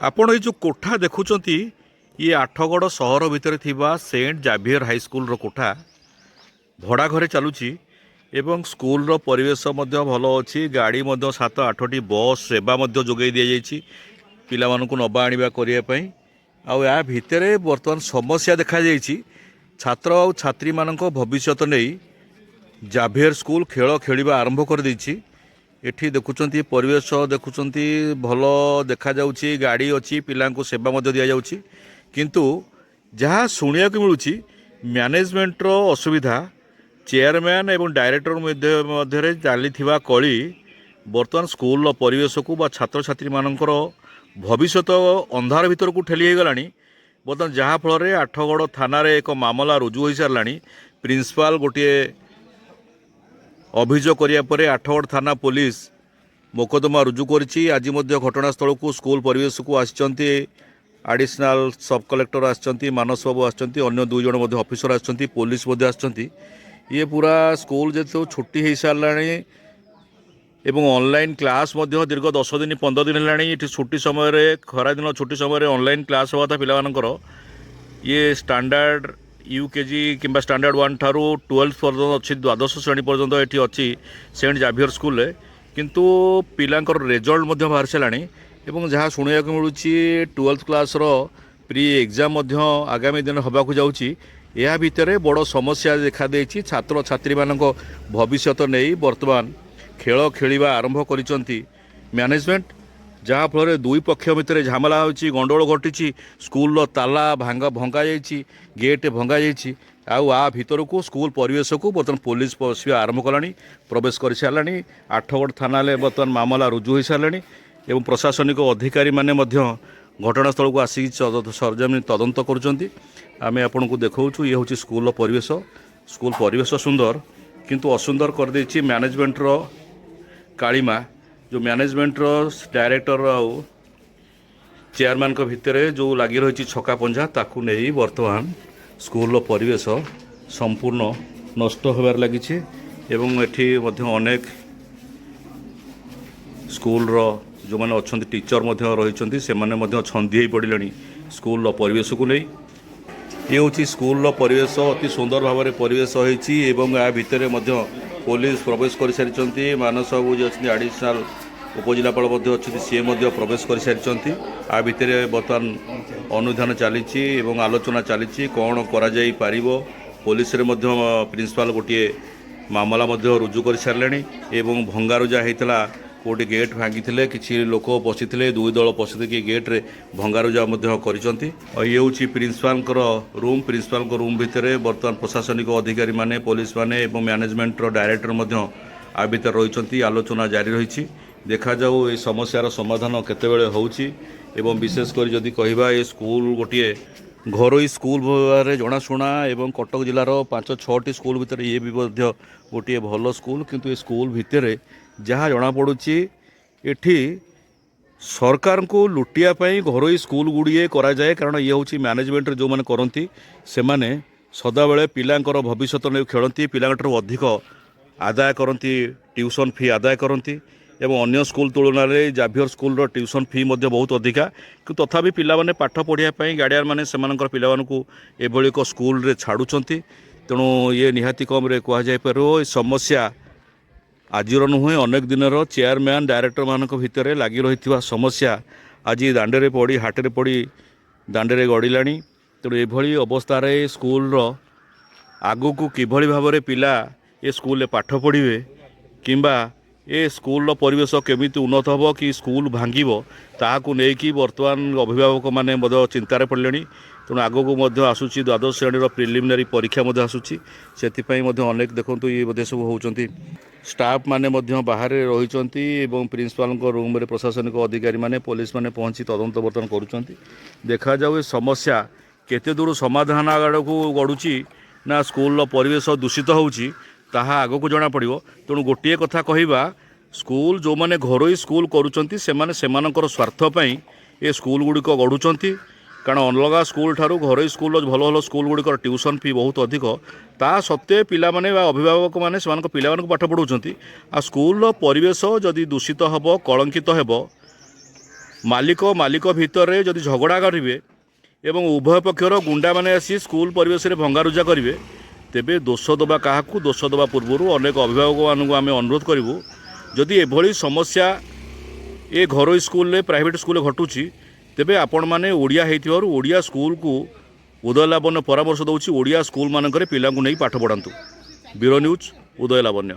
ଆପଣ ଏଇ ଯେଉଁ କୋଠା ଦେଖୁଛନ୍ତି ଇଏ ଆଠଗଡ଼ ସହର ଭିତରେ ଥିବା ସେଣ୍ଟ ଜାଭିୟର ହାଇସ୍କୁଲର କୋଠା ଭଡ଼ା ଘରେ ଚାଲୁଛି ଏବଂ ସ୍କୁଲର ପରିବେଶ ମଧ୍ୟ ଭଲ ଅଛି। ଗାଡ଼ି ମଧ୍ୟ 7-8ଟି ବସ୍ ସେବା ମଧ୍ୟ ଯୋଗାଇ ଦିଆଯାଇଛି ପିଲାମାନଙ୍କୁ ନେବା ଆଣିବା କରିବା ପାଇଁ। ଆଉ ଏହା ଭିତରେ ବର୍ତ୍ତମାନ ସମସ୍ୟା ଦେଖାଯାଇଛି ଛାତ୍ର ଆଉ ଛାତ୍ରୀମାନଙ୍କ ଭବିଷ୍ୟତ ନେଇ ଜାଭିୟର ସ୍କୁଲ ଖେଳ ଖେଳିବା ଆରମ୍ଭ କରିଦେଇଛି। ଏଠି ଦେଖୁଛନ୍ତି ପରିବେଶ ଦେଖୁଛନ୍ତି ଭଲ ଦେଖାଯାଉଛି, ଗାଡ଼ି ଅଛି, ପିଲାଙ୍କୁ ସେବା ମଧ୍ୟ ଦିଆଯାଉଛି। କିନ୍ତୁ ଯାହା ଶୁଣିବାକୁ ମିଳୁଛି ମ୍ୟାନେଜମେଣ୍ଟର ଅସୁବିଧା, ଚେୟାରମ୍ୟାନ୍ ଏବଂ ଡାଇରେକ୍ଟର ମଧ୍ୟରେ ଚାଲିଥିବା କଳି ବର୍ତ୍ତମାନ ସ୍କୁଲର ପରିବେଶକୁ ବା ଛାତ୍ରଛାତ୍ରୀମାନଙ୍କର ଭବିଷ୍ୟତ ଅନ୍ଧାର ଭିତରକୁ ଠେଲି ହୋଇଗଲାଣି। ବର୍ତ୍ତମାନ ଯାହାଫଳରେ ଆଠଗଡ଼ ଥାନାରେ ଏକ ମାମଲା ରୁଜୁ ହୋଇସାରିଲାଣି। ପ୍ରିନ୍ସିପାଲ ଗୋଟିଏ ଅଭିଯୋଗ କରିବା ପରେ ଆଠଗଡ଼ ଥାନା ପୋଲିସ ମୋକଦ୍ଦମା ରୁଜୁ କରିଛି। ଆଜି ମଧ୍ୟ ଘଟଣାସ୍ଥଳକୁ ସ୍କୁଲ ପରିବେଶକୁ ଆସିଛନ୍ତି ଆଡ଼ିସନାଲ ସବ୍ କଲେକ୍ଟର ଆସିଛନ୍ତି, ମାନସ ବାବୁ ଆସିଛନ୍ତି, ଅନ୍ୟ 2 ଜଣ ମଧ୍ୟ ଅଫିସର ଆସିଛନ୍ତି, ପୋଲିସ ମଧ୍ୟ ଆସିଛନ୍ତି। ଇଏ ପୁରା ସ୍କୁଲ ଯେହେତୁ ଛୁଟି ହୋଇସାରିଲାଣି ଏବଂ ଅନଲାଇନ୍ କ୍ଲାସ୍ ମଧ୍ୟ ଦୀର୍ଘ 10 ଦିନ 15 ଦିନ ହେଲାଣି। ଏଠି ଛୁଟି ସମୟରେ ଖରାଦିନ ଛୁଟି ସମୟରେ ଅନଲାଇନ୍ କ୍ଲାସ୍ ହେବା କଥା ପିଲାମାନଙ୍କର। ଇଏ ଷ୍ଟାଣ୍ଡାର୍ଡ଼ UKG କିମ୍ବା ଷ୍ଟାଣ୍ଡାର୍ଡ଼ 1 ଠାରୁ 12 ପର୍ଯ୍ୟନ୍ତ ଅଛି, ଦ୍ୱାଦଶ ଶ୍ରେଣୀ ପର୍ଯ୍ୟନ୍ତ ଏଠି ଅଛି ସେଣ୍ଟ ଜାଭିୟର ସ୍କୁଲରେ। କିନ୍ତୁ ପିଲାଙ୍କର ରେଜଲ୍ଟ ମଧ୍ୟ ବାହାରି ସାରିଲାଣି ଏବଂ ଯାହା ଶୁଣିବାକୁ ମିଳୁଛି 12th କ୍ଲାସ୍ର ପ୍ରି ଏକ୍ଜାମ୍ ମଧ୍ୟ ଆଗାମୀ ଦିନ ହେବାକୁ ଯାଉଛି। ଏହା ଭିତରେ ବଡ଼ ସମସ୍ୟା ଦେଖାଦେଇଛି। ଛାତ୍ରଛାତ୍ରୀମାନଙ୍କ ଭବିଷ୍ୟତ ନେଇ ବର୍ତ୍ତମାନ ଖେଳ ଖେଳିବା ଆରମ୍ଭ କରିଛନ୍ତି ମ୍ୟାନେଜମେଣ୍ଟ, ଯାହାଫଳରେ ଦୁଇ ପକ୍ଷ ଭିତରେ ଝାମେଲା ହେଉଛି, ଗଣ୍ଡଗୋଳ ଘଟିଛି। ସ୍କୁଲର ତାଲା ଭଙ୍ଗା ଯାଇଛି, ଗେଟ୍ ଭଙ୍ଗା ଯାଇଛି। ଆଉ ଭିତରକୁ ସ୍କୁଲ ପରିବେଶକୁ ବର୍ତ୍ତମାନ ପୋଲିସ ପଶିବା ଆରମ୍ଭ କଲାଣି, ପ୍ରବେଶ କରିସାରିଲାଣି। ଆଠଗଡ଼ ଥାନାରେ ବର୍ତ୍ତମାନ ମାମଲା ରୁଜୁ ହୋଇସାରିଲାଣି ଏବଂ ପ୍ରଶାସନିକ ଅଧିକାରୀମାନେ ମଧ୍ୟ ଘଟଣାସ୍ଥଳକୁ ଆସିକି ସରଜମିନ ତଦନ୍ତ କରୁଛନ୍ତି। ଆମେ ଆପଣଙ୍କୁ ଦେଖାଉଛୁ, ଇଏ ହେଉଛି ସ୍କୁଲର ପରିବେଶ। ସ୍କୁଲ ପରିବେଶ ସୁନ୍ଦର କିନ୍ତୁ ଅସୁନ୍ଦର କରିଦେଇଛି ମ୍ୟାନେଜମେଣ୍ଟର କାଳିମା। ଯେଉଁ ମ୍ୟାନେଜମେଣ୍ଟର ଡାଇରେକ୍ଟର ଆଉ ଚେୟାରମ୍ୟାନଙ୍କ ଭିତରେ ଯେଉଁ ଲାଗି ରହିଛି ଛକା ପଞ୍ଝା, ତାକୁ ନେଇ ବର୍ତ୍ତମାନ ସ୍କୁଲର ପରିବେଶ ସମ୍ପୂର୍ଣ୍ଣ ନଷ୍ଟ ହେବାରେ ଲାଗିଛି ଏବଂ ଏଠି ମଧ୍ୟ ଅନେକ ସ୍କୁଲର ଯେଉଁମାନେ ଅଛନ୍ତି ଟିଚର ମଧ୍ୟ ରହିଛନ୍ତି, ସେମାନେ ମଧ୍ୟ ଛନ୍ଦି ହୋଇ ପଡ଼ିଲେଣି ସ୍କୁଲର ପରିବେଶକୁ ନେଇ। ଇଏ ହେଉଛି ସ୍କୁଲର ପରିବେଶ, ଅତି ସୁନ୍ଦର ଭାବରେ ପରିବେଶ ହୋଇଛି ଏବଂ ଏହା ଭିତରେ ମଧ୍ୟ ପୋଲିସ ପ୍ରବେଶ କରିସାରିଛନ୍ତି। ମାନସ ବାବୁ ଯିଏ ଅଛନ୍ତି ଆଡ଼ିସନାଲ ଉପଜିଲ୍ଲାପାଳ ମଧ୍ୟ ଅଛନ୍ତି, ସିଏ ମଧ୍ୟ ପ୍ରବେଶ କରିସାରିଛନ୍ତି। ଆ ଭିତରେ ବର୍ତ୍ତମାନ ଅନୁଧ୍ୟାନ ଚାଲିଛି ଏବଂ ଆଲୋଚନା ଚାଲିଛି କ'ଣ କରାଯାଇପାରିବ। ପୋଲିସରେ ମଧ୍ୟ ପ୍ରିନ୍ସିପାଲ ଗୋଟିଏ ମାମଲା ମଧ୍ୟ ରୁଜୁ କରିସାରିଲେଣି ଏବଂ ଭଙ୍ଗାରୁଜା ହୋଇଥିଲା। କେଉଁଠି ଗେଟ୍ ଭାଙ୍ଗିଥିଲେ, କିଛି ଲୋକ ପଶିଥିଲେ, 2 ଦଳ ପଶିକି ଗେଟ୍ରେ ଭଙ୍ଗାରୁଜା ମଧ୍ୟ କରିଛନ୍ତି। ଇଏ ହେଉଛି ପ୍ରିନ୍ସିପାଲଙ୍କର ରୁମ୍। ପ୍ରିନ୍ସିପାଲଙ୍କ ରୁମ୍ ଭିତରେ ବର୍ତ୍ତମାନ ପ୍ରଶାସନିକ ଅଧିକାରୀମାନେ, ପୋଲିସମାନେ ଏବଂ ମ୍ୟାନେଜମେଣ୍ଟର ଡାଇରେକ୍ଟର ମଧ୍ୟ ଭିତରେ ରହିଛନ୍ତି। ଆଲୋଚନା ଜାରି ରହିଛି। ଦେଖାଯାଉ ଏ ସମସ୍ୟାର ସମାଧାନ କେତେବେଳେ ହେଉଛି ଏବଂ ବିଶେଷ କରି ଯଦି କହିବା ଏ ସ୍କୁଲ ଗୋଟିଏ ଘରୋଇ ସ୍କୁଲ ଭାବରେ ଜଣାଶୁଣା ଏବଂ କଟକ ଜିଲ୍ଲାର 5-6ଟି ସ୍କୁଲ ଭିତରେ ଇଏ ବି ମଧ୍ୟ ଗୋଟିଏ ଭଲ ସ୍କୁଲ। କିନ୍ତୁ ଏ ସ୍କୁଲ ଭିତରେ ଯାହା ଜଣାପଡ଼ୁଛି ଏଠି ସରକାରଙ୍କୁ ଲୁଟିବା ପାଇଁ ଘରୋଇ ସ୍କୁଲ ଗୁଡ଼ିଏ କରାଯାଏ। କାରଣ ଇଏ ହେଉଛି ମ୍ୟାନେଜମେଣ୍ଟରେ ଯେଉଁମାନେ କରନ୍ତି ସେମାନେ ସଦାବେଳେ ପିଲାଙ୍କର ଭବିଷ୍ୟତ ନେଇ ଖେଳନ୍ତି, ପିଲାଙ୍କଠାରୁ ଅଧିକ ଆଦାୟ କରନ୍ତି, ଟ୍ୟୁସନ୍ ଫି ଆଦାୟ କରନ୍ତି ଏବଂ ଅନ୍ୟ ସ୍କୁଲ ତୁଳନାରେ ଜାଭିୟର ସ୍କୁଲର ଟ୍ୟୁସନ୍ ଫି ମଧ୍ୟ ବହୁତ ଅଧିକା। କିନ୍ତୁ ତଥାପି ପିଲାମାନେ ପାଠ ପଢ଼ିବା ପାଇଁ ଗାର୍ଡ଼ିଆନ୍ମାନେ ସେମାନଙ୍କର ପିଲାମାନଙ୍କୁ ଏଭଳି ଏକ ସ୍କୁଲରେ ଛାଡ଼ୁଛନ୍ତି। ତେଣୁ ଇଏ ନିହାତି କମ୍ରେ କୁହାଯାଇପାରିବ ଏ ସମସ୍ୟା ଆଜିର ନୁହେଁ, ଅନେକ ଦିନର। ଚେୟାରମ୍ୟାନ୍ ଡାଇରେକ୍ଟରମାନଙ୍କ ଭିତରେ ଲାଗି ରହିଥିବା ସମସ୍ୟା ଆଜି ଦାଣ୍ଡରେ ପଡ଼ି, ହାଟରେ ପଡ଼ି ଦାଣ୍ଡରେ ଗଡ଼ିଲାଣି। ତେଣୁ ଏଭଳି ଅବସ୍ଥାରେ ସ୍କୁଲର ଆଗକୁ କିଭଳି ଭାବରେ ପିଲା ଏ ସ୍କୁଲରେ ପାଠ ପଢ଼ିବେ କିମ୍ବା ଏ ସ୍କୁଲର ପରିବେଶ କେମିତି ଉନ୍ନତ ହେବ କି ସ୍କୁଲ ଭାଙ୍ଗିବ, ତାହାକୁ ନେଇକି ବର୍ତ୍ତମାନ ଅଭିଭାବକମାନେ ମଧ୍ୟ ଚିନ୍ତାରେ ପଡ଼ିଲେଣି। ତେଣୁ ଆଗକୁ ମଧ୍ୟ ଆସୁଛି ଦ୍ୱାଦଶ ଶ୍ରେଣୀର ପ୍ରିଲିମିନାରୀ ପରୀକ୍ଷା ମଧ୍ୟ ଆସୁଛି। ସେଥିପାଇଁ ମଧ୍ୟ ଅନେକ ଦେଖନ୍ତୁ ଇଏ ବୋଧେ ସବୁ ହେଉଛନ୍ତି। ଷ୍ଟାଫ୍ ମାନେ ମଧ୍ୟ ବାହାରେ ରହିଛନ୍ତି ଏବଂ ପ୍ରିନ୍ସିପାଲଙ୍କ ରୁମ୍ରେ ପ୍ରଶାସନିକ ଅଧିକାରୀମାନେ, ପୋଲିସମାନେ ପହଞ୍ଚି ତଦନ୍ତ ବର୍ତ୍ତମାନ କରୁଛନ୍ତି। ଦେଖାଯାଉ ଏ ସମସ୍ୟା କେତେ ଦୂର ସମାଧାନ ଆଡ଼କୁ ଗଡ଼ୁଛି ନା ସ୍କୁଲର ପରିବେଶ ଦୂଷିତ ହେଉଛି, ତାହା ଆଗକୁ ଜଣାପଡ଼ିବ। ତେଣୁ ଗୋଟିଏ କଥା କହିବା, ସ୍କୁଲ ଯେଉଁମାନେ ଘରୋଇ ସ୍କୁଲ କରୁଛନ୍ତି ସେମାନେ ସେମାନଙ୍କର ସ୍ୱାର୍ଥ ପାଇଁ ଏ ସ୍କୁଲ ଗୁଡ଼ିକ ଗଢ଼ୁଛନ୍ତି। କାରଣ ଅଲଗା ସ୍କୁଲ ଠାରୁ ଘରୋଇ ସ୍କୁଲର ଭଲ ଭଲ ସ୍କୁଲ ଗୁଡ଼ିକର ଟ୍ୟୁସନ୍ ଫି ବହୁତ ଅଧିକ। ତା ସତ୍ତ୍ୱେ ପିଲାମାନେ ବା ଅଭିଭାବକମାନେ ସେମାନଙ୍କ ପିଲାମାନଙ୍କୁ ପାଠ ପଢ଼ାଉଛନ୍ତି। ଆଉ ସ୍କୁଲର ପରିବେଶ ଯଦି ଦୂଷିତ ହେବ, କଳଙ୍କିତ ହେବ, ମାଲିକ ଭିତରେ ଯଦି ଝଗଡ଼ା କରିବେ ଏବଂ ଉଭୟ ପକ୍ଷର ଗୁଣ୍ଡାମାନେ ଆସି ସ୍କୁଲ ପରିବେଶରେ ଭଙ୍ଗାରୁଜା କରିବେ, ତେବେ ଦୋଷ ଦେବା କାହାକୁ, ଦୋଷ ଦେବା ପୂର୍ବରୁ ଅନେକ ଅଭିଭାବକମାନଙ୍କୁ ଆମେ ଅନୁରୋଧ କରିବୁ, ଯଦି ଏଭଳି ସମସ୍ୟା ଏ ଘରୋଇ ସ୍କୁଲରେ ପ୍ରାଇଭେଟ୍ ସ୍କୁଲରେ ଘଟୁଛି, ତେବେ ଆପଣମାନେ ଓଡ଼ିଆ ହେଇଥିବାରୁ ଓଡ଼ିଆ ସ୍କୁଲକୁ ଉଦୟ ଲାବଣ୍ୟ ପରାମର୍ଶ ଦେଉଛି, ଓଡ଼ିଆ ସ୍କୁଲମାନଙ୍କରେ ପିଲାଙ୍କୁ ନେଇ ପାଠ ପଢ଼ାନ୍ତୁ। ବ୍ୟୁରୋ ନ୍ୟୁଜ୍, ଉଦୟ ଲାବଣ୍ୟ।